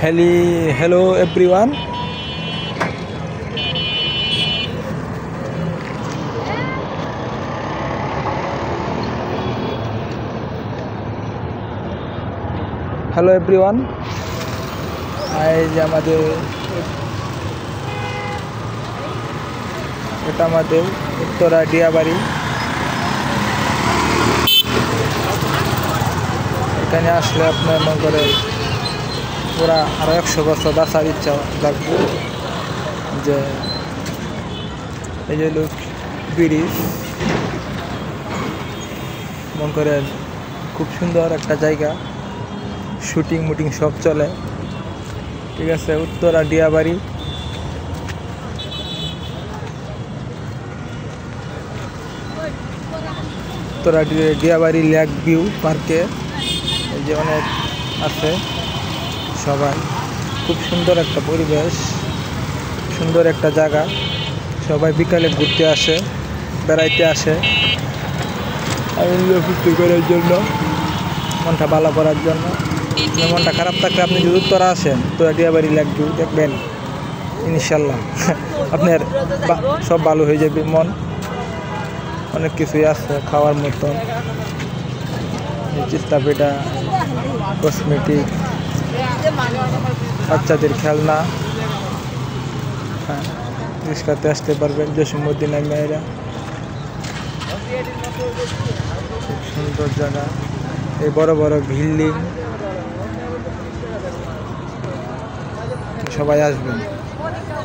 Hello everyone. Hello everyone. এটা আমাদের উত্তরা ডিয়াবাড়ি। এখানে আসলে আপনার মনে করেন পুরা আরো 100 বছর বাঁচার ইচ্ছা লাগবে। যে এই যে লোক ব্রিজ মনে করেন খুব সুন্দর একটা জায়গা, শুটিং মুটিং সব চলে। ঠিক আছে, উত্তরা ডিয়াবাড়ি। উত্তরা ডিয়াবাড়ি লেক ভিউ পার্কে এই যে অনেক আছে, সবাই খুব সুন্দর একটা পরিবেশ, সুন্দর একটা জায়গা। সবাই বিকালে ঘুরতে আসে, বেড়াইতে আসে, ফুর্তি করার জন্য, মনটা ভালো করার জন্য। মনটা খারাপ থাকলে আপনি যদি উত্তরা আসেন, উত্তরা ডিয়াবাড়ি লেক ভিউ দেখবেন, ইনশাল্লাহ আপনার সব ভালো হয়ে যাবে। মন অনেক কিছুই আছে খাওয়ার মতন, চিস্তা পেটা, কসমেটিক, বাচ্চাদের খেলনা। হ্যাঁ, রিক্সাতে আসতে পারবেন, জসীমউদ্দিনের মেয়েরা। খুব সুন্দর জায়গা, এই বড় বড় বিল্ডিং, সবাই আসবেন।